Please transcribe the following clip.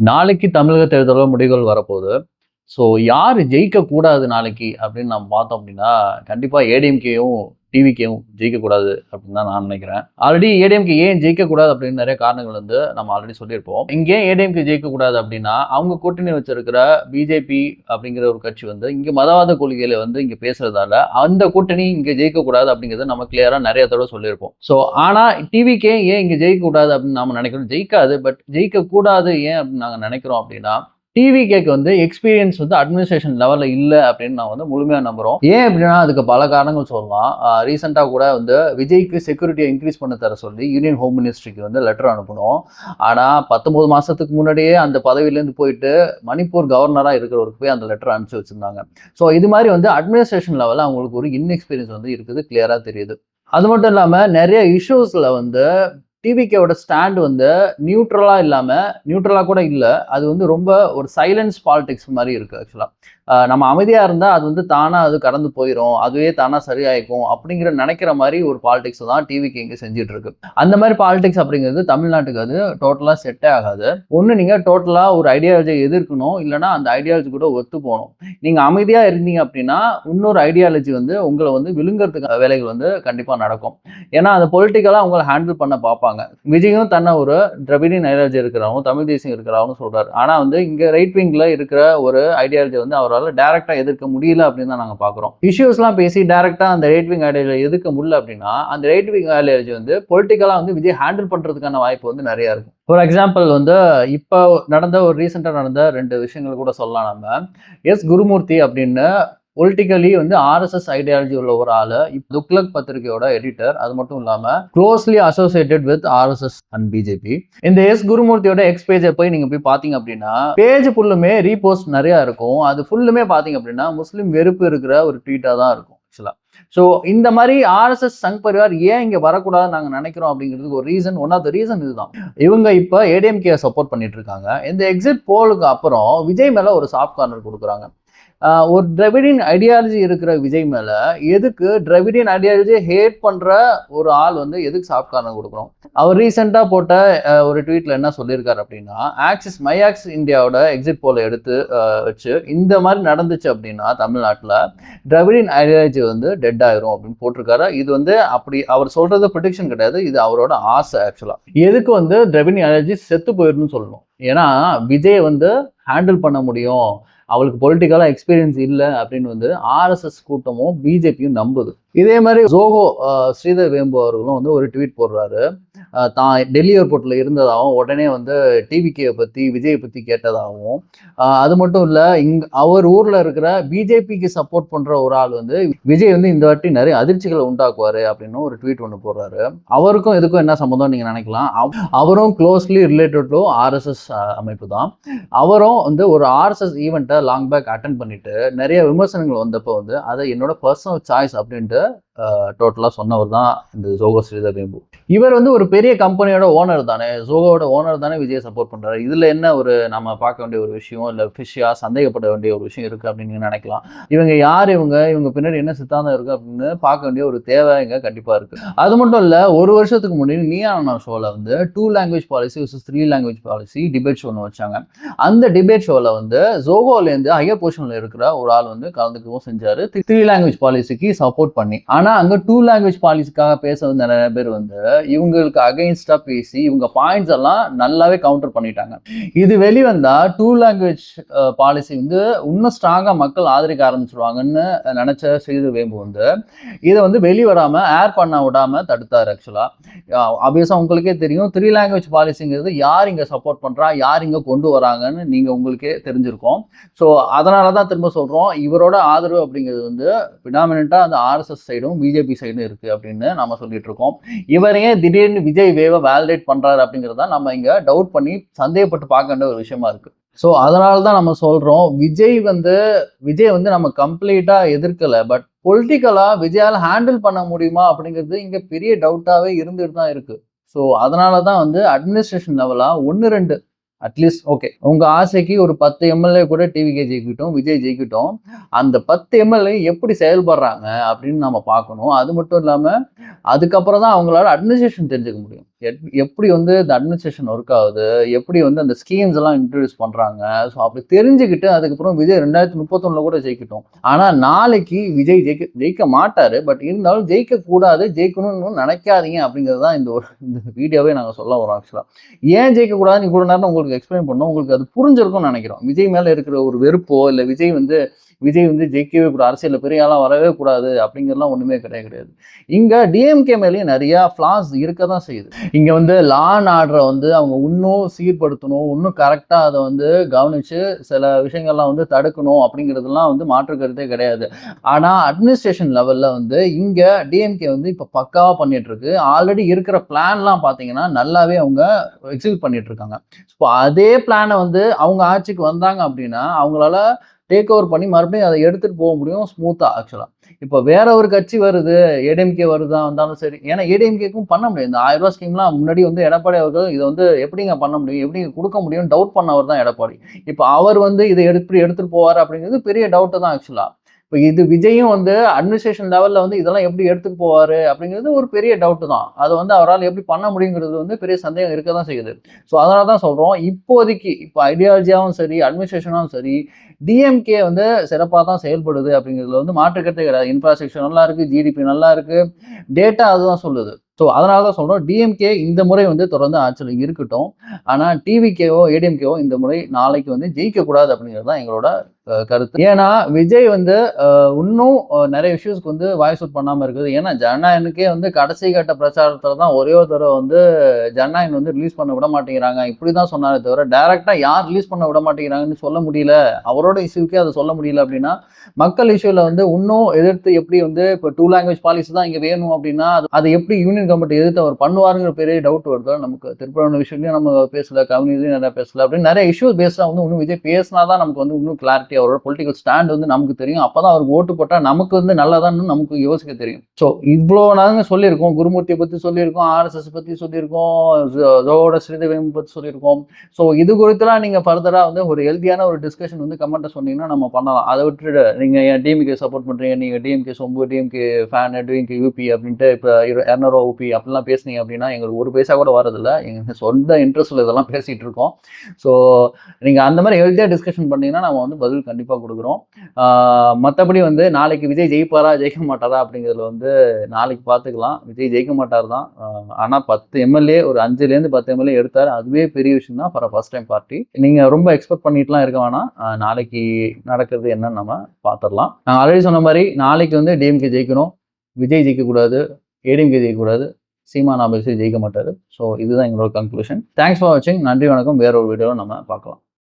நாளைக்கு தமிழக தேர்தலோட முடிவுகள் வரப்போகுது. ஸோ யார் ஜெயிக்கக்கூடாது நாளைக்கு அப்படின்னு நம்ம பார்த்தோம் அப்படின்னா, கண்டிப்பா ஏடிஎம்கேயும், டிவிகேயும் ஜெயிக்கக்கூடாது அப்படின்னு தான் நான் நினைக்கிறேன். ஆல்ரெடி ஏடிஎம்கே ஏன் ஜெயிக்கக்கூடாது அப்படின்னு நிறைய காரணங்கள் வந்து நம்ம ஆல்ரெடி சொல்லியிருப்போம். இங்க ஏன் ஏடிஎம்கே ஜெயிக்கக்கூடாது அப்படின்னா, அவங்க கூட்டணி வச்சிருக்கிற பிஜேபி அப்படிங்கிற ஒரு கட்சி வந்து இங்க மதவாத கொள்கையில வந்து இங்க பேசுறதால, அந்த கூட்டணி இங்க ஜெயிக்கக்கூடாது அப்படிங்கிறத நம்ம கிளியரா நிறைய தடவை சொல்லியிருப்போம். ஸோ ஆனா டிவிகே ஏன் இங்க ஜெயிக்கக்கூடாது அப்படின்னு நாம நினைக்கிறோம். ஜெயிக்காது. பட் ஜெயிக்கக்கூடாது ஏன் அப்படின்னு நாங்க நினைக்கிறோம் அப்படின்னா, டிவிகேக்கு வந்து எக்ஸ்பீரியன்ஸ் வந்து அட்மினிஸ்ட்ரேஷன் லெவல்ல இல்ல அப்படின்னு நான் வந்து முழுமையா நம்புறோம். ஏன் அப்படின்னா அதுக்கு பல காரணங்கள் சொல்லலாம். ரீசெண்டா கூட வந்து விஜய்க்கு செக்யூரிட்டியை இன்க்ரீஸ் பண்ண தர சொல்லி யூனியன் ஹோம் மினிஸ்ட்ரிக்கு வந்து லெட்டர் அனுப்பணும். ஆனா 19 மாசத்துக்கு முன்னாடியே அந்த பதவியிலேருந்து போயிட்டு மணிப்பூர் கவர்னரா இருக்கிறவருக்கு போய் அந்த லெட்டர் அனுப்பிச்சு வச்சிருந்தாங்க. ஸோ இது மாதிரி வந்து அட்மினிஸ்ட்ரேஷன் லெவலில் அவங்களுக்கு ஒரு இன்எக்ஸ்பீரியன்ஸ் வந்து இருக்குது, கிளியரா தெரியுது. அது மட்டும் இல்லாம நிறைய இஷ்யூஸ்ல வந்து டிவிகேவோட ஸ்டாண்ட் வந்து நியூட்ரலா கூட இல்ல. அது வந்து ரொம்ப ஒரு சைலன்ஸ் பாலிடிக்ஸ் மாரி இருக்கு ஆக்சுவலா. நம்ம அமைதியா இருந்தா அது வந்து தானா அது கடந்து போயிரும். அதுவே தானா சரியாயிக்கும் அப்படிங்கிற நினைக்கிற மாரி ஒரு பாலிடிக்ஸ் தான் டிவிகே இங்க செஞ்சுட்டு இருக்கு. அந்த மாரி பாலிடிக்ஸ் அப்படிங்கிறது தமிழ்நாட்டுக்கு அது டோட்டலா செட்டே ஆகாது. ஒண்ணு நீங்க டோட்டலா ஒரு ஐடியாலஜியை எதிர்க்கணும். இல்லன்னா அந்த ஐடியாலஜி கூட ஒத்து போணும். நீங்க அமைதியா இருந்தீங்க அப்படின்னா, இன்னொரு ஐடியாலஜி வந்து உங்கள வந்து விழுங்குறதுக்கு வேலைகள் வந்து கண்டிப்பா நடக்கும். ஏன்னா அத பொலிட்டிக்கலா உங்கள ஹேண்டில் பண்ண பார்ப்பாங்க. விஜயும் தன்னை ஒரு திராவிடியன் ஐடியாலஜி இருக்கிறவங்க, தமிழ் தேசியம் இருக்கிறவங்க சொல்றாரு. ஆனா வந்து இங்க ரைட் விங்ல இருக்கிற ஒரு ஐடியாலஜி வந்து அவரால் டைரக்டா எதிர்க்க முடியல அப்படின்னு தான் நாங்க பாக்குறோம். இஷ்யூஸ்லாம் பேசி டைரக்டா அந்த ரைட் விங் ஐடியாலஜி எதிர்க்க முடியல அப்படின்னா, அந்த ரைட் விங் ஐடியாலஜி வந்து பொலிட்டிக்கலா வந்து விஜய் ஹேண்டில் பண்றதுக்கான வாய்ப்பு வந்து நிறைய இருக்கும். ஃபார் எக்ஸாம்பிள் வந்து இப்போ ரீசெண்டா நடந்த 2 விஷயங்கள் கூட சொல்லலாம் நம்ம. எஸ் குருமூர்த்தி அப்படின்னு பொலிட்டிக்கலி வந்து ஆர்எஸ்எஸ் ஐடியாலஜி உள்ள ஒரு ஆளு. துக்ளக் பத்திரிகையோட எடிட்டர். அது மட்டும் இல்லாம closely associated with RSS and BJP. இந்த எஸ் குருமூர்த்தியோட எக்ஸ் பேஜை போய் நீங்க போய் பாத்தீங்க அப்படின்னா, பேஜ் ஃபுல்லுமே ரீபோஸ்ட் நிறைய இருக்கும். அது ஃபுல்லுமே பாத்தீங்க அப்படின்னா முஸ்லிம் வெறுப்பு இருக்கிற ஒரு ட்வீட்டா தான் இருக்கும் ஆக்சுவலா. ஸோ இந்த மாதிரி ஆர்எஸ்எஸ் சங் பரிவார் ஏன் இங்க வரக்கூடாதுன்னு நாங்க நினைக்கிறோம் அப்படிங்கிறதுக்கு ஒரு reason, one of the reason இதுதான். இவங்க இப்ப ஏடிஎம்கே சப்போர்ட் பண்ணிட்டு இருக்காங்க. இந்த எக்ஸிட் போலுக்கு அப்புறம் விஜய் மேல ஒரு சாஃப்ட் கார்னர் கொடுக்குறாங்க. ஒரு திராவிடியன் ஐடியாலஜி இருக்கிற விஜய் மேல எதுக்கு திராவிடியன் ஐடியாலஜி ஹேட் பண்ற ஒரு ஆள் வந்து எதுக்கு சாஃப்ட் கார்னர் கொடுக்கணும்? அவர் ரீசெண்டா போட்ட ஒரு ட்வீட்ல என்ன சொல்லியிருக்காரு அப்படின்னா, மை ஆக்சிஸ் இந்தியாவோட எக்ஸிட் போல எடுத்து வச்சு இந்த மாதிரி நடந்துச்சு அப்படின்னா தமிழ்நாட்டில் திராவிடியன் ஐடியாலஜி வந்து டெட் ஆயிரும் அப்படின்னு போட்டிருக்காரு. இது வந்து அப்படி அவர் சொல்றது ப்ரெடிக்ஷன் கிடையாது, இது அவரோட ஆசை ஆக்சுவலா. எதுக்கு வந்து திராவிடியன் ஐடியாலஜி செத்து போயிருன்னு சொல்லணும். ஏன்னா விஜய் வந்து ஹேண்டில் பண்ண முடியும், அவளுக்கு பொலிட்டிக்கலா எக்ஸ்பீரியன்ஸ் இல்லை அப்படின்னு வந்து ஆர்எஸ்எஸ் கூட்டமும் பிஜேபியும் நம்புது. இதே மாதிரி ஜோகோ ஸ்ரீதர் வேம்பு அவர்களும் வந்து ஒரு ட்வீட் போடுறாரு. தான் டெல்லி ஏர்போர்ட்ல இருந்ததாகவும் உடனே வந்து டிவிகே பத்தி விஜயை பத்தி கேட்டதாகவும், அது மட்டும் இல்ல அவர் ஊர்ல இருக்கிற பிஜேபிக்கு சப்போர்ட் பண்ற ஒரு ஆள் வந்து விஜய் வந்து இந்த வாட்டி நிறைய அதிர்ச்சிகளை உண்டாக்குவாரு அப்படின்னு ஒரு ட்வீட் ஒன்று போடுறாரு. அவருக்கும் இதுக்கும் என்ன சம்பந்தம் நீங்க நினைக்கலாம். அவரும் க்ளோஸ்லி ரிலேட்டட் டு ஆர்எஸ்எஸ் அமைப்பு தான். அவரும் வந்து ஒரு ஆர்எஸ்எஸ் ஈவெண்ட்டை லாங் பேக் அட்டென்ட் பண்ணிட்டு நிறைய விமர்சனங்கள் வந்தப்போ வந்து அதை என்னோட பர்சனல் சாய்ஸ் அப்படின்ட்டு டோட்டலா சொன்னவர் தான் இந்த ஜோகோ ஸ்ரீதர் வேம்பு. இவர் வந்து ஒரு பெரிய கம்பெனியோட ஓனர் தானே, ஜோகோவோட ஓனர் தானே விஜய் சப்போர்ட் பண்றாரு. இதுல என்ன ஒரு நம்ம பார்க்க வேண்டிய ஒரு விஷயம், இல்ல ஃபிஷ்ஷா சந்தேகப்பட வேண்டிய ஒரு விஷயம் இருக்கு அப்படின்னு நீங்க நினைக்கலாம். இவங்க யார், இவங்க பின்னாடி என்ன சித்தாந்தம் இருக்கு அப்படின்னு பார்க்க வேண்டிய ஒரு தேவை இங்க கண்டிப்பா இருக்கு. அது மட்டும் இல்ல, ஒரு வருஷத்துக்கு முன்னாடி நீயா ஷோல வந்து 2 language policy vs 3 language policy debate show வச்சாங்க. அந்த டிபேட் ஷோல வந்து ஜோகோல இருந்து ஹையர் பொசிஷன்ல இருக்கிற ஒரு ஆள் வந்து கலந்துக்கவும் செஞ்சாரு 3 லாங்குவேஜ் பாலிசிக்கு சப்போர்ட் பண்ணி. ஆனா அங்க 2 லாங்குவேஜ் பாலிசிக்காக பேச வந்து நிறைய பேர் வந்து இவங்களுக்கு அகைன்ஸ்டா பேசி இவங்க பாயிண்ட்ஸ் எல்லாம் நல்லாவே கவுண்டர் பண்ணிட்டாங்க. இது வெளிவந்தா 2 லாங்குவேஜ் பாலிசி வந்து இன்னும் ஸ்ட்ராங்கா மக்கள் ஆதரிக்க ஆரம்பிச்சிருவாங்கன்னு நினைச்ச ஸ்ரீதர் வேம்பு வந்து இதை வந்து வெளிவராம ஏர் பண்ண விடாம தடுத்தாரு ஆக்சுவலா. ஆப்வியஸா உங்களுக்கே தெரியும் 3 லாங்குவேஜ் பாலிசிங்கிறது யார் இங்க சப்போர்ட் பண்றா, யார் இங்க கொண்டு வராங்கன்னு நீங்க உங்களுக்கே தெரிஞ்சிருக்கும். ஸோ அதனாலதான் திரும்ப சொல்றோம், இவரோட ஆதரவு அப்படிங்கிறது வந்து பினாமினண்டா அந்த ஆர்எஸ்எஸ் சைடும் பிஜேபி சைடும் இருக்கு அப்படின்னு நம்ம சொல்லிட்டு இருக்கோம். இவரையே திடீர்னு விஜய் வேவ வேலிடேட் பண்றாரு அப்படிங்கிறத நம்ம இங்க டவுட் பண்ணி சந்தேகப்பட்டு பார்க்க வேண்டிய ஒரு விஷயமா இருக்கு. ஸோ அதனால தான் நம்ம சொல்றோம், விஜய் வந்து நம்ம கம்ப்ளீட்டா எதிர்க்கல. பட் பொலிட்டிக்கலா விஜயால ஹேண்டில் பண்ண முடியுமா அப்படிங்கிறது இங்க பெரிய டவுட்டாவே இருந்துட்டு தான் இருக்கு. ஸோ அதனால தான் வந்து அட்மினிஸ்ட்ரேஷன் லெவலா 1-2 அட்லீஸ்ட் ஓகே, உங்க ஆசைக்கு ஒரு 10 எம்எல்ஏ கூட டிவிகே ஜெயிக்கட்டும், விஜய் ஜெயிக்கட்டும், அந்த 10 எம்எல்ஏ எப்படி செயல்படுறாங்க அப்படின்னு நம்ம பார்க்கணும். அது மட்டும் இல்லாம அதுக்கப்புறம் தான் அவங்களால அட்மினிஸ்ட்ரேஷன் தெரிஞ்சுக்க முடியும். எப்படி வந்து இந்த அட்மினிஸ்ட்ரேஷன் ஒர்க் ஆகுது, எப்படி வந்து அந்த ஸ்கீம்ஸ் எல்லாம் இன்ட்ரோடியூஸ் பண்றாங்க. ஸோ அப்படி தெரிஞ்சுக்கிட்டு அதுக்கப்புறம் விஜய் 2031 கூட ஜெயிக்கட்டும். ஆனா நாளைக்கு விஜய் ஜெயிக்க மாட்டாரு. பட் இருந்தாலும் ஜெயிக்கக்கூடாது, ஜெயிக்கணும்னு நினைக்காதீங்க அப்படிங்கிறது தான் இந்த வீடியோவே நாங்க சொல்ல வரோம் ஆக்சுவலா. ஏன் ஜெயிக்கக்கூடாதுன்னு இவ்வளோ நேரம் உங்களுக்கு எக்ஸ்பிளைன் பண்ணோம். உங்களுக்கு அது புரிஞ்சிருக்கும்னு நினைக்கிறோம். விஜய் மேல இருக்கிற ஒரு வெறுப்போ, இல்ல விஜய் வந்து ஜெயிக்கவே கூடாது, அரசியல்ல பெரிய ஆளா வரவே கூடாது அப்படிங்கிறதுலாம் ஒண்ணுமே கிடையாது. இங்க டிஎம்கே மேலேயும் நிறைய ஃபிளாஸ் இருக்க தான் செய்யுது. இங்க வந்து லா அண்ட் ஆர்டரை வந்து அவங்க இன்னும் சீர்படுத்தணும், இன்னும் கரெக்டா அதை வந்து கவனிச்சு சில விஷயங்கள்லாம் வந்து தடுக்கணும் அப்படிங்கிறதுலாம் வந்து மாற்று கருத்தே கிடையாது. ஆனா அட்மினிஸ்ட்ரேஷன் லெவல்ல வந்து இங்க டிஎம்கே வந்து இப்ப பக்காவா பண்ணிட்டு இருக்கு. ஆல்ரெடி இருக்கிற பிளான்லாம் பாத்தீங்கன்னா நல்லாவே அவங்க எக்ஸிக்யூட் பண்ணிட்டு இருக்காங்க. இப்போ அதே பிளானை வந்து அவங்க ஆட்சிக்கு வந்தாங்க அப்படின்னா அவங்களால டேக் ஓவர் பண்ணி மறுபடியும் அதை எடுத்துட்டு போக முடியும் ஸ்மூத்தா ஆக்சுவலா. இப்போ வேற ஒரு கட்சி வருது, ஏடிஎம்கே வருதா வந்தாலும் சரி, ஏன்னா ஏடிஎம்கேக்கும் பண்ண முடியும். இந்த 1000 ரூபாய் ஸ்கீம்லாம் முன்னாடி வந்து எடப்பாடி அவர்கள் இதை வந்து எப்படிங்க பண்ண முடியும், எப்படிங்க கொடுக்க முடியும்னு டவுட் பண்ணவர் தான் எடப்பாடி. இப்போ அவர் வந்து இதை எடுத்துட்டு போவார் அப்படிங்கிறது பெரிய டவுட்டு தான் ஆக்சுவலா. இப்போ இது விஜயும் வந்து அட்மினிஸ்ட்ரேஷன் லெவல்ல வந்து இதெல்லாம் எப்படி எடுத்துட்டு போவாரு அப்படிங்கிறது ஒரு பெரிய டவுட் தான். அதை வந்து அவரால் எப்படி பண்ண முடியுங்கிறது வந்து பெரிய சந்தேகம் இருக்க தான் செய்யுது. ஸோ அதனால தான் சொல்றோம், இப்போதைக்கு இப்போ ஐடியாலஜியாவும் சரி, அட்மினிஸ்ட்ரேஷனாகவும் சரி, டிஎம்கே வந்து சிறப்பாக தான் செயல்படுது அப்படிங்கிறதுல வந்து மாற்றுக்கருத்தே கிடையாது. இன்ஃப்ராஸ்ட்ரக்சர் நல்லா இருக்கு, ஜிடிபி நல்லா இருக்கு, டேட்டா அதுதான் சொல்லுது. ஸோ அதனால தான் சொல்றோம், டிஎம்கே இந்த முறை வந்து தொடர்ந்து ஆட்சியில் இருக்கட்டும். ஆனால் டிவிகேவோ ஏடிஎம்கேவோ இந்த முறை நாளைக்கு வந்து ஜெயிக்கக்கூடாது அப்படிங்கிறது தான் எங்களோட கருத்து. ஏன்னா விஜய் வந்து இன்னும் நிறைய இஷ்யூஸ்க்கு வந்து வாய்ஸ் அவுட் பண்ணாமல் இருக்குது. ஏன்னா ஜனநாயகனுக்கே வந்து கடைசி கட்ட பிரச்சாரத்தில் தான் ஒரே ஒரு தடவை வந்து ஜனநாயகன் வந்து ரிலீஸ் பண்ண விட மாட்டேங்கிறாங்க இப்படி தான் சொன்னாரே தவிர டைரக்டா யார் ரிலீஸ் பண்ண விட மாட்டேங்கிறாங்கன்னு சொல்ல முடியல. அவரோட இஷ்யூக்கே அதை சொல்ல முடியல அப்படின்னா மக்கள் இஷ்யூல வந்து இன்னும் எதிர்த்து எப்படி வந்து இப்போ 2 லாங்குவேஜ் பாலிசி தான் இங்கே வேணும் அப்படின்னா அது எப்படி யூனியன் கவர்மெண்ட் எதிர்த்து அவர் பண்ணுவாருங்கிற பெரிய டவுட் வருது நமக்கு. திருப்பரங்குன்ற விஷயங்களையும் நம்ம பேசல, கம்யூனிட்டியும் நிறைய பேசல அப்படின்னு நிறைய இஷ்யூஸ் பேசுறா வந்து இன்னும் விஜய் பேசினா தான் நமக்கு வந்து இன்னும் கிளாரிட்டி, அவரோட பொலிட்டிக்கல் ஸ்டாண்ட் வந்து நமக்கு தெரியும். அப்பதான் அவருக்கு ஓட்டு போட்டால் நமக்கு வந்து நல்லதான்னு நமக்கு யோசிக்க தெரியும். ஸோ இவ்வளோ நாங்கள் சொல்லியிருக்கோம், குருமூர்த்தியை பற்றி சொல்லியிருக்கோம், ஆர்எஸ்எஸ் பற்றி சொல்லியிருக்கோம், ஜோட ஸ்ரீதேவியம் பற்றி சொல்லியிருக்கோம். ஸோ இது குறித்துலாம் நீங்கள் ஃபர்தராக வந்து ஒரு ஹெல்த்தியான ஒரு டிஸ்கஷன் வந்து கமெண்ட்டை சொன்னீங்கன்னா நம்ம பண்ணலாம். அதை விட்டுட்டு நீங்கள் ஏன் டிஎம்கே சப்போர்ட் பண்ணுறீங்க, நீங்கள் டிஎம்கே சொம்பு, டிஎம்கே ஃபேன், டிஎம்கே யூபி அப்படின்ட்டு இப்போ 200 ஊபி அப்படிலாம் பேசுனீங்க அப்படின்னா எங்களுக்கு ஒரு பைசா கூட வரதில்லை. எங்கள் சொந்த இன்ட்ரெஸ்ட்டில் இதெல்லாம் பேசிகிட்டு இருக்கோம். ஸோ நீங்கள் அந்த மாதிரி ஹெல்த்தியாக டிஸ்கஷன் பண்ணீங்கன்னா நம்ம வந்து பதில் கண்டிப்பாக கொடுக்குறோம். மற்றபடி வந்து நாளைக்கு விஜய் ஜெயிப்பாரா ஜெயிக்க மாட்டாரா அப்படிங்கிறதுல வந்து நாளைக்கு பார்த்துக்கலாம். விஜய் ஜெயிக்க மாட்டார் தான். ஆனால் 10 எம்எல்ஏ ஒரு 5லேருந்து 10 எம்எல்ஏ எடுத்தார், அதுவே பெரிய விஷயம் தான் ஃபார் ஃபர்ஸ்ட் டைம் பார்ட்டி. நீங்கள் ரொம்ப எக்ஸ்பெக்ட் பண்ணிட்டுலாம் இருக்க வேணாம். நாளைக்கு நடக்கிறது என்னன்னு நம்ம பார்த்துடலாம். நான் ஆல்ரெடி சொன்ன மாதிரி நாளைக்கு வந்து டிஎம்கே ஜெயிக்கணும், விஜய் ஜெயிக்கக்கூடாது, ஏடிஎம்கே ஜெயிக்கக்கூடாது, சீமான் ஆபீஸே ஜெயிக்க மாட்டார். ஸோ இதுதான் எங்களோட கன்க்ளூஷன். தேங்க்ஸ் ஃபார் வாட்சிங். நன்றி, வணக்கம். வேற ஒரு வீடியோவில் நம்ம பார்க்கலாம்.